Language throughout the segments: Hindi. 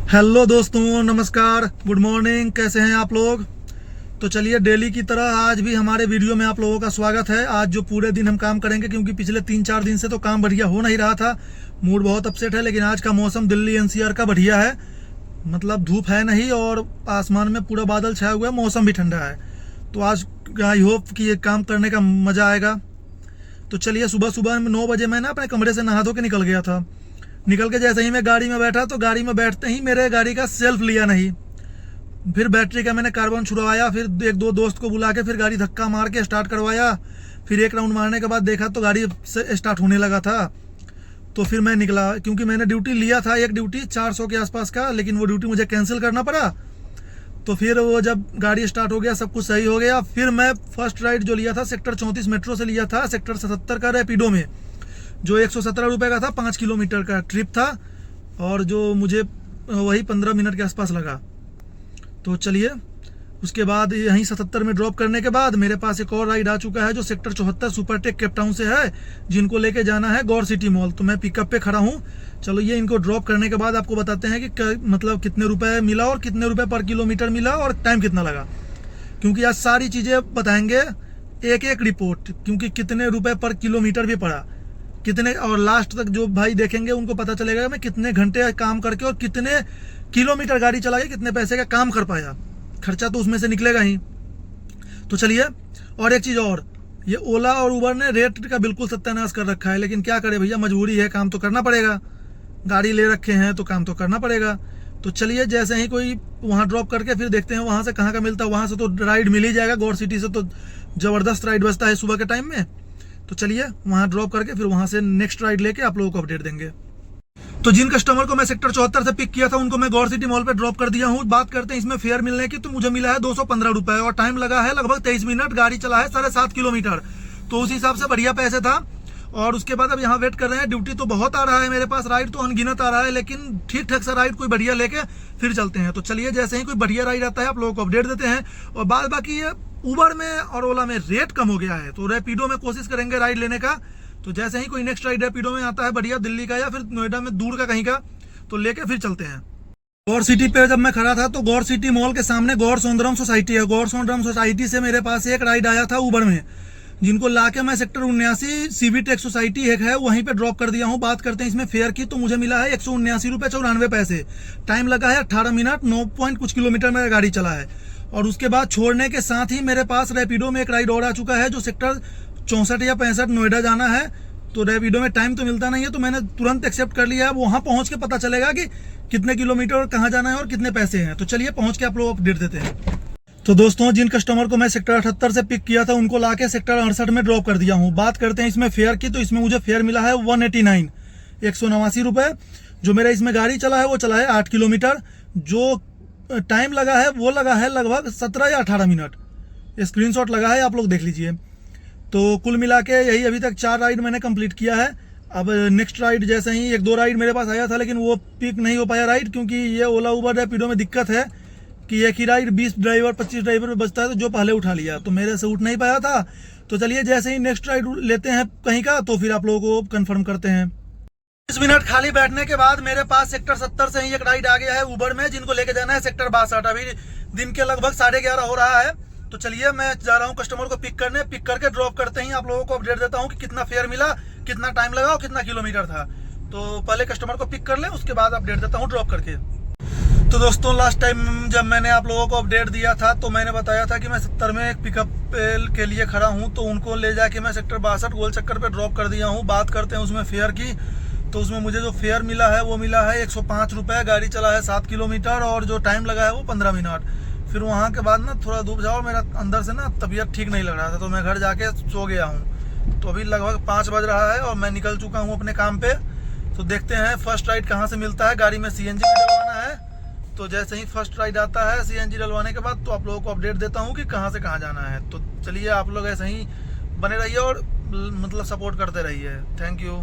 हेलो दोस्तों, नमस्कार, गुड मॉर्निंग। कैसे हैं आप लोग? तो चलिए, डेली की तरह आज भी हमारे वीडियो में आप लोगों का स्वागत है। आज जो पूरे दिन हम काम करेंगे, क्योंकि पिछले 3-4 दिन से तो काम बढ़िया हो नहीं रहा था, मूड बहुत अपसेट है। लेकिन आज का मौसम दिल्ली एनसीआर का बढ़िया है, मतलब धूप है नहीं और आसमान में पूरा बादल छाया हुआ है, मौसम भी ठंडा है। तो आज आई होप कि ये काम करने का मज़ा आएगा। तो चलिए, सुबह सुबह 9 बजे मैं ना अपने कमरे से नहा धो के निकल गया था। निकल के जैसे ही मैं गाड़ी में बैठा तो गाड़ी में बैठते ही मेरे गाड़ी का सेल्फ लिया नहीं। फिर बैटरी का मैंने कार्बन छुड़वाया, फिर एक दो दोस्त को बुला के फिर गाड़ी धक्का मार के स्टार्ट करवाया। फिर एक राउंड मारने के बाद देखा तो गाड़ी से स्टार्ट होने लगा था। तो फिर मैं निकला, क्योंकि मैंने ड्यूटी लिया था, एक ड्यूटी 400 के आसपास का, लेकिन वो ड्यूटी मुझे कैंसिल करना पड़ा। तो फिर वो जब गाड़ी स्टार्ट हो गया, सब कुछ सही हो गया, फिर मैं फर्स्ट राइड जो लिया था सेक्टर 34 मेट्रो से लिया था, सेक्टर 77 का रैपिडो में, जो 117 रुपये का था। 5 किलोमीटर का ट्रिप था और जो मुझे वही 15 मिनट के आसपास लगा। तो चलिए, उसके बाद यहीं 77 में ड्रॉप करने के बाद मेरे पास एक और राइड आ चुका है, जो सेक्टर 74 सुपरटेक केप टाउन से है, जिनको लेके जाना है गौर सिटी मॉल। तो मैं पिकअप पे खड़ा हूँ। चलो, ये इनको ड्रॉप करने के बाद आपको बताते हैं कि मतलब कितने रुपए मिला और कितने रुपए पर किलोमीटर मिला और टाइम कितना लगा, क्योंकि आज सारी चीज़ें बताएंगे, एक एक रिपोर्ट, क्योंकि कितने रुपए पर किलोमीटर भी पड़ा, कितने, और लास्ट तक जो भाई देखेंगे उनको पता चलेगा मैं कितने घंटे काम करके और कितने किलोमीटर गाड़ी चला के कितने पैसे का काम कर पाया। खर्चा तो उसमें से निकलेगा ही। तो चलिए, और एक चीज़ और, ये ओला और उबर ने रेट का बिल्कुल सत्यानाश कर रखा है, लेकिन क्या करे भैया, मजबूरी है, काम तो करना पड़ेगा। गाड़ी ले रखे हैं तो काम तो करना पड़ेगा। तो चलिए, जैसे ही कोई वहाँ ड्रॉप करके फिर देखते हैं वहाँ से कहाँ का मिलता है। वहाँ से तो राइड मिल ही जाएगा, गौर सिटी से तो ज़बरदस्त राइड बजता है सुबह के टाइम में। तो चलिए, वहाँ ड्रॉप करके फिर वहाँ से नेक्स्ट राइड लेके आप लोगों को अपडेट देंगे। तो जिन कस्टमर को मैं सेक्टर 74 से पिक किया था, उनको मैं गौर सिटी मॉल पे ड्रॉप कर दिया हूँ। बात करते हैं इसमें फेयर मिलने की, तो मुझे मिला है 215 रुपए और टाइम लगा है लगभग 23 मिनट। गाड़ी चला है 7.5 किलोमीटर, तो उस हिसाब से बढ़िया पैसे था। और उसके बाद अब यहाँ वेट कर रहे हैं। ड्यूटी तो बहुत आ रहा है मेरे पास, राइड तो अनगिनत आ रहा है, लेकिन ठीक ठाक सा राइड कोई बढ़िया लेके फिर चलते हैं। तो चलिए, जैसे ही कोई बढ़िया राइड आता है आप लोगों को अपडेट देते हैं। और बाद बाकी ये उबर में और ओला में रेट कम हो गया है, तो रैपिडो में कोशिश करेंगे राइड लेने का। तो जैसे ही कोई नेक्स्ट राइड रैपिडो में आता है बढ़िया, दिल्ली का या फिर नोएडा में दूर का कहीं का, तो लेके फिर चलते हैं। गौर सिटी पे जब मैं खड़ा था तो गौर सिटी मॉल के सामने गौर सोनद्राम सोसाइटी है। गौर सोनद्राम सोसाइटी से मेरे पास एक राइड आया था उबर में, जिनको लाके मैं सेक्टर 79 सीवीटेक सोसाइटी एक है, वहीं पे ड्रॉप कर दिया हूँ। बात करते हैं इसमें फेयर की, तो मुझे मिला है 179 रुपये 94 पैसे। टाइम लगा है 18 मिनट, 9 पॉइंट कुछ किलोमीटर मेरा गाड़ी चला है। और उसके बाद छोड़ने के साथ ही मेरे पास रैपिडो में एक राइड और आ चुका है, जो सेक्टर 64 या 65 नोएडा जाना है। तो रैपिडो में टाइम तो मिलता नहीं है, तो मैंने तुरंत एक्सेप्ट कर लिया है। वहाँ पहुँच के पता चलेगा कि कितने किलोमीटर और कहाँ जाना है और कितने पैसे हैं। तो चलिए, पहुँच के आप लोग अपडेट देते हैं। तो दोस्तों, जिन कस्टमर को मैं सेक्टर 78 से पिक किया था, उनको लाके सेक्टर 68 में ड्रॉप कर दिया हूँ। बात करते हैं इसमें फेयर की, तो इसमें मुझे फेयर मिला है 189 189 रुपये। जो मेरा इसमें गाड़ी चला है वो चला है 8 किलोमीटर। जो टाइम लगा है वो लगा है लगभग 17 या 18 मिनट। स्क्रीनशॉट लगा है, आप लोग देख लीजिए। तो कुल मिला के यही अभी तक 4 राइड मैंने कंप्लीट किया है। अब नेक्स्ट राइड जैसे ही 1-2 राइड मेरे पास आया था, लेकिन वो पिक नहीं हो पाया राइड, क्योंकि ये ओला उबर रैपिडो में दिक्कत है कि एक ही राइड 20 ड्राइवर 25 ड्राइवर में बचता है, तो जो पहले उठा लिया तो मेरे से उठ नहीं पाया था। तो चलिए, जैसे ही नेक्स्ट राइड लेते हैं कहीं का, तो फिर आप लोगों को कंफर्म करते हैं। 20 मिनट खाली बैठने के बाद मेरे पास सेक्टर 70 से ही एक राइड आ गया है उबर में, जिनको लेके जाना है सेक्टर 62। अभी दिन के लगभग 11:30 हो रहा है। तो चलिए, मैं जा रहा हूँ कस्टमर को पिक करने। पिक करके ड्रॉप करते ही आप लोगों को अपडेट देता हूँ कि कितना फेयर मिला, कितना टाइम लगा और कितना किलोमीटर था। तो पहले कस्टमर को पिक कर लें, उसके बाद अपडेट देता हूँ ड्रॉप करके। तो दोस्तों, लास्ट टाइम जब मैंने आप लोगों को अपडेट दिया था, तो मैंने बताया था कि मैं 70 में एक पिकअप के लिए खड़ा हूँ, तो उनको ले जाके मैं सेक्टर 62 गोल चक्कर पे ड्रॉप कर दिया हूँ। बात करते हैं उसमें फेयर की, तो उसमें मुझे जो फेयर मिला है वो मिला है 105 रुपये। गाड़ी चला है 7 किलोमीटर और जो टाइम लगा है वो 15 मिनट। फिर वहाँ के बाद ना थोड़ा धूप जाओ, मेरा अंदर से ना तबीयत ठीक नहीं लग रहा था, तो मैं घर जाके सो गया हूँ। तो अभी लगभग 5 बज रहा है और मैं निकल चुका हूँ अपने काम पे। तो देखते हैं फर्स्ट राइड कहाँ से मिलता है। गाड़ी में सीएनजी भी डलवाना है, तो जैसे ही फर्स्ट राइड आता है सीएनजी डलवाने के बाद, तो आप लोगों को अपडेट देता हूँ कि कहाँ से कहाँ जाना है। तो चलिए, आप लोग ऐसे ही बने रहिए और मतलब सपोर्ट करते रहिए। Thank you.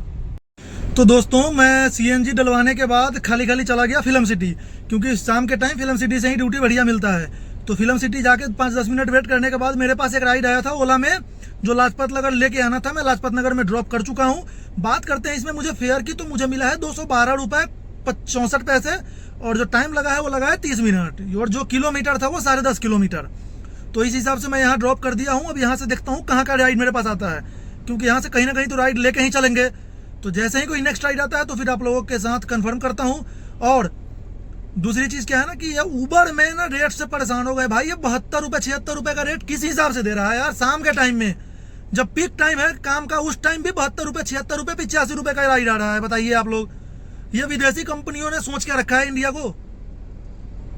तो दोस्तों, मैं सीएनजी डलवाने के बाद खाली खाली चला गया फिल्म सिटी, क्योंकि शाम के टाइम फिल्म सिटी से ही ड्यूटी बढ़िया मिलता है। तो फिल्म सिटी जाके 5-10 मिनट वेट करने के बाद मेरे पास एक राइड आया था ओला में, जो लाजपत नगर लेके आना था। मैं लाजपत नगर में ड्रॉप कर चुका हूँ। बात करते हैं इसमें मुझे फेयर की, तो मुझे मिला है 212 रुपये 64 पैसे। और जो टाइम लगा है वो लगा है 30 मिनट, और जो किलोमीटर था वो 10.5 किलोमीटर। तो इस हिसाब से मैं यहाँ ड्रॉप कर दिया हूँ। अब यहाँ से देखता हूँ कहाँ का राइड मेरे पास आता है, क्योंकि यहाँ से कहीं ना कहीं तो राइड लेके ही चलेंगे। तो जैसे ही कोई नेक्स्ट राइड आता है तो फिर आप लोगों के साथ कंफर्म करता हूँ। और दूसरी चीज़ क्या है ना कि ये उबर में ना रेट से परेशान हो गए भाई। ये 72 रुपये 76 रुपये का रेट किस हिसाब से दे रहा है यार? शाम के टाइम में जब पीक टाइम है काम का, उस टाइम भी 72 रुपये 76 रुपये 85 रुपये का राइड आ रहा है। बताइए आप लोग, ये विदेशी कंपनियों ने सोच के रखा है इंडिया को।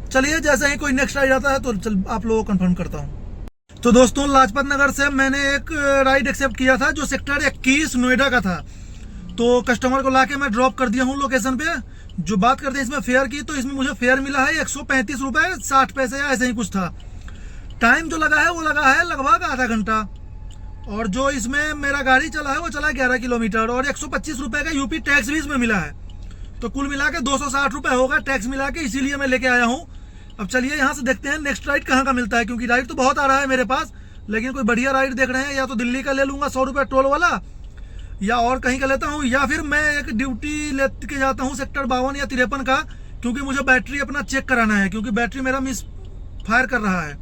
चलिए जैसे ही कोई नेक्स्ट राइड आता है तो आप लोगों को कंफर्म करता हूँ। तो दोस्तों, लाजपत नगर से मैंने एक राइड एक्सेप्ट किया था जो सेक्टर 21 नोएडा का था। तो कस्टमर को लाके मैं ड्रॉप कर दिया हूँ लोकेशन पे। जो बात करते हैं इसमें फेयर की, तो इसमें मुझे फेयर मिला है 135 रुपये 60 पैसे या ऐसे ही कुछ था। टाइम जो लगा है वो लगा है लगभग आधा घंटा, और जो इसमें मेरा गाड़ी चला है वो चला 11 किलोमीटर, और 125 रुपये का यूपी टैक्स भी इसमें मिला है। तो कुल मिला के 260 रुपये होगा टैक्स मिला के, इसीलिए मैं लेके आया हूँ। अब चलिए यहाँ से देखते हैं नेक्स्ट राइड कहाँ का मिलता है, क्योंकि राइड तो बहुत आ रहा है मेरे पास, लेकिन कोई बढ़िया राइड देख रहे हैं। या तो दिल्ली का ले लूँगा 100 रुपये टोल वाला, या और कहीं का लेता हूँ, या फिर मैं एक ड्यूटी लेके जाता हूँ सेक्टर 52 या 53 का, क्योंकि मुझे बैटरी अपना चेक कराना है, क्योंकि बैटरी मेरा मिस फायर कर रहा है।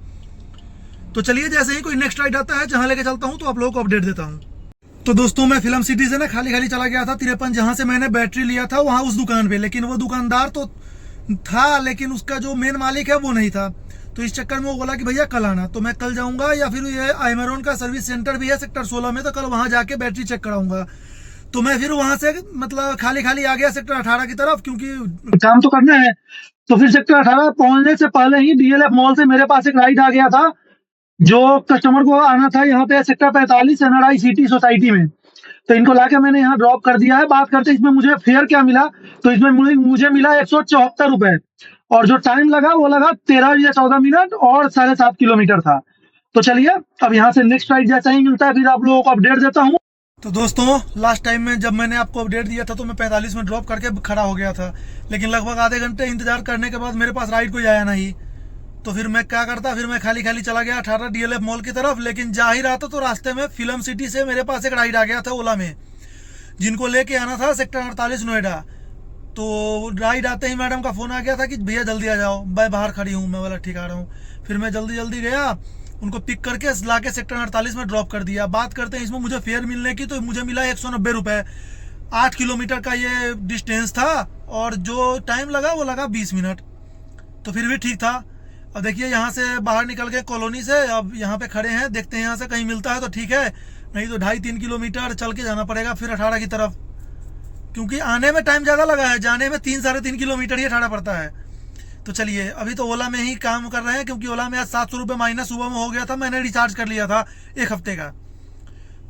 तो चलिए जैसे ही कोई नेक्स्ट राइड आता है जहाँ लेके चलता हूँ तो आप लोगों को अपडेट देता हूँ। तो दोस्तों, मैं फिल्म सिटी से ना खाली खाली चला गया था 53, जहाँ से मैंने बैटरी लिया था वहाँ उस दुकान पे, लेकिन वो दुकानदार तो था लेकिन उसका जो मेन मालिक है वो नहीं था। तो इस चक्कर में वो बोला कि भैया कल आना। तो मैं कल जाऊंगा, या फिर ये आइमेरोन का सर्विस सेंटर भी है सेक्टर 16 में, तो कल वहाँ जाके बैटरी चेक कराऊंगा। तो मैं फिर वहाँ से मतलब खाली खाली आ गया सेक्टर 18 की तरफ, क्योंकि काम तो करना है। तो फिर सेक्टर 18 पहुंचने से पहले ही DLF मॉल से मेरे पास एक राइड आ गया था, जो कस्टमर को आना था यहाँ पे सेक्टर 45 NRI सिटी सोसाइटी में। तो इनको लाके मैंने यहाँ ड्रॉप कर दिया है। बात करते इसमें मुझे फेयर क्या मिला, तो इसमें मुझे मिला 174 रुपये, और जो टाइम लगा वो लगा 13 या 14 मिनट, और 7.5 किलोमीटर था। तो चलिए अब यहाँ से नेक्स्ट राइड जैसा ही मिलता है फिर आप लोगों को अपडेट देता हूँ। तो दोस्तों, लास्ट टाइम में जब मैंने आपको अपडेट दिया था तो मैं 45 में ड्रॉप करके खड़ा हो गया था, लेकिन लगभग आधे घंटे इंतजार करने के बाद मेरे पास राइड कोई आया नहीं। तो फिर मैं क्या करता, फिर मैं खाली खाली चला गया 18 DLF मॉल की तरफ। लेकिन जा ही रहा था तो रास्ते में फिल्म सिटी से मेरे पास एक राइड आ गया था ओला में, जिनको लेके आना था सेक्टर 48 नोएडा। तो राइड आते ही मैडम का फ़ोन आ गया था कि भैया जल्दी आ जाओ, मैं बाहर खड़ी हूँ। मैं बोला ठीक आ रहा हूँ। फिर मैं जल्दी जल्दी गया, उनको पिक करके ला के सेक्टर 48 में ड्रॉप कर दिया। बात करते हैं इसमें मुझे फेयर मिलने की, तो मुझे मिला 190 रुपये। 8 किलोमीटर का ये डिस्टेंस था, और जो टाइम लगा वो लगा 20 मिनट। तो फिर भी ठीक था। अब देखिए यहाँ से बाहर निकल के कॉलोनी से अब यहाँ पे खड़े हैं, देखते हैं यहाँ से कहीं मिलता है तो ठीक है, नहीं तो 2.5-3 किलोमीटर चल के जाना पड़ेगा फिर 18 की तरफ, क्योंकि आने में टाइम ज़्यादा लगा है, जाने में 3-3.5 किलोमीटर ही 18 पड़ता है। तो चलिए अभी तो ओला में ही काम कर रहे हैं, क्योंकि ओला में आज 700 रुपये माइनस सुबह में हो गया था, मैंने रिचार्ज कर लिया था 1 हफ्ते का।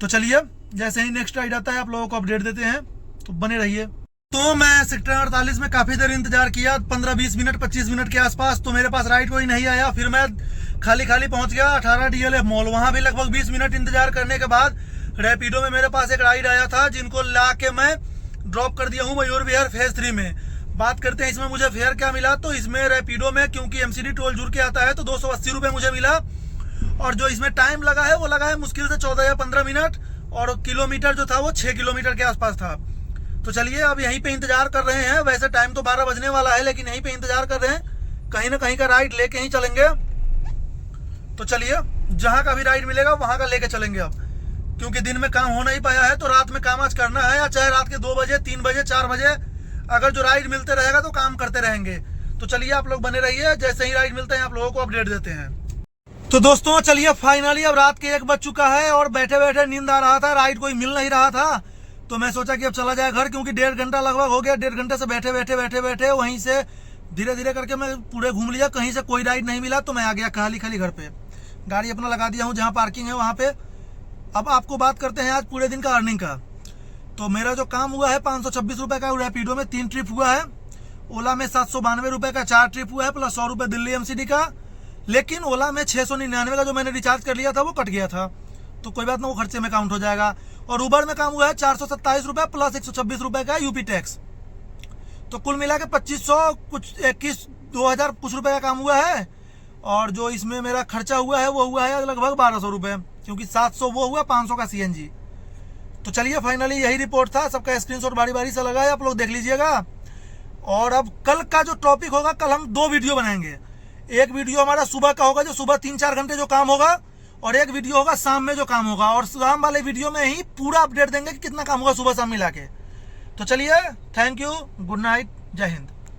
तो चलिए जैसे ही नेक्स्ट राइड आता है आप लोगों को अपडेट देते हैं, तो बने रहिए। तो मैं सेक्टर 48 में काफ़ी देर इंतजार किया, 15-20 मिनट 25 मिनट के आसपास। तो मेरे पास राइड कोई नहीं आया। फिर मैं खाली खाली पहुंच गया 18 DLF मॉल। वहां भी लगभग 20 मिनट इंतजार करने के बाद रैपिडो में मेरे पास एक राइड आया था, जिनको ला के मैं ड्रॉप कर दिया हूँ मयूर विहार फेज 3 में। बात करते हैं इसमें मुझे फेयर क्या मिला। तो इसमें रैपिडो में क्योंकि MCD टोल जुड़ के आता है तो 280 रुपये मुझे मिला, और जो इसमें टाइम लगा है वो लगा है मुश्किल से 14 या 15 मिनट, और किलोमीटर जो था वो 6 किलोमीटर के आसपास था। तो चलिए अब यहीं पे इंतजार कर रहे हैं। वैसे टाइम तो 12 बजने वाला है, लेकिन यहीं पे इंतजार कर रहे हैं, कहीं ना कहीं का राइड लेके ही चलेंगे। तो चलिए जहाँ का भी राइड मिलेगा वहाँ का लेके चलेंगे अब, क्योंकि दिन में काम हो नहीं पाया है तो रात में काम आज करना है, या चाहे रात के 2 बजे 3 बजे 4 बजे अगर जो राइड मिलते रहेगा तो काम करते रहेंगे। तो चलिए आप लोग बने रहिए, जैसे ही राइड मिलते हैं आप लोगों को अपडेट देते हैं। तो दोस्तों चलिए फाइनली अब रात के 1 बज चुका है, और बैठे बैठे नींद आ रहा था, राइड कोई मिल नहीं रहा था। तो मैं सोचा कि अब चला जाए घर, क्योंकि 1.5 घंटा लगभग हो गया। 1.5 घंटे से बैठे वहीं से धीरे धीरे करके मैं पूरे घूम लिया, कहीं से कोई राइड नहीं मिला। तो मैं आ गया खाली खाली घर पे, गाड़ी अपना लगा दिया हूँ जहाँ पार्किंग है वहाँ पे। अब आपको बात करते हैं आज पूरे दिन का अर्निंग का। तो मेरा जो काम हुआ है 526 रुपये का, रैपिडो में 3 ट्रिप हुआ है, ओला में 792 रुपये का 4 ट्रिप हुआ है, प्लस 100 रुपये दिल्ली MCD का। लेकिन ओला में 699 का जो मैंने रिचार्ज कर लिया था वो कट गया था, तो कोई बात ना, वो खर्चे में काउंट हो जाएगा। और उबर में काम हुआ है 427 रुपये प्लस 126 रुपये का यूपी टैक्स। तो कुल मिला के 2500 कुछ 2000 कुछ रुपये का काम हुआ है। और जो इसमें मेरा खर्चा हुआ है वो हुआ है लगभग 1200 रुपये, क्योंकि 700 वो हुआ, 500 का CNG। तो चलिए फाइनली यही रिपोर्ट था, सबका स्क्रीनशॉट बारी बारी से लगा है, आप लोग देख लीजिएगा। और अब कल का जो टॉपिक होगा, कल हम 2 वीडियो बनाएंगे। एक वीडियो हमारा सुबह का होगा, जो सुबह 3-4 घंटे जो काम होगा, और एक वीडियो होगा शाम में जो काम होगा। और शाम वाले वीडियो में ही पूरा अपडेट देंगे कि कितना काम होगा सुबह शाम मिला के। तो चलिए, थैंक यू, गुड नाइट, जय हिंद।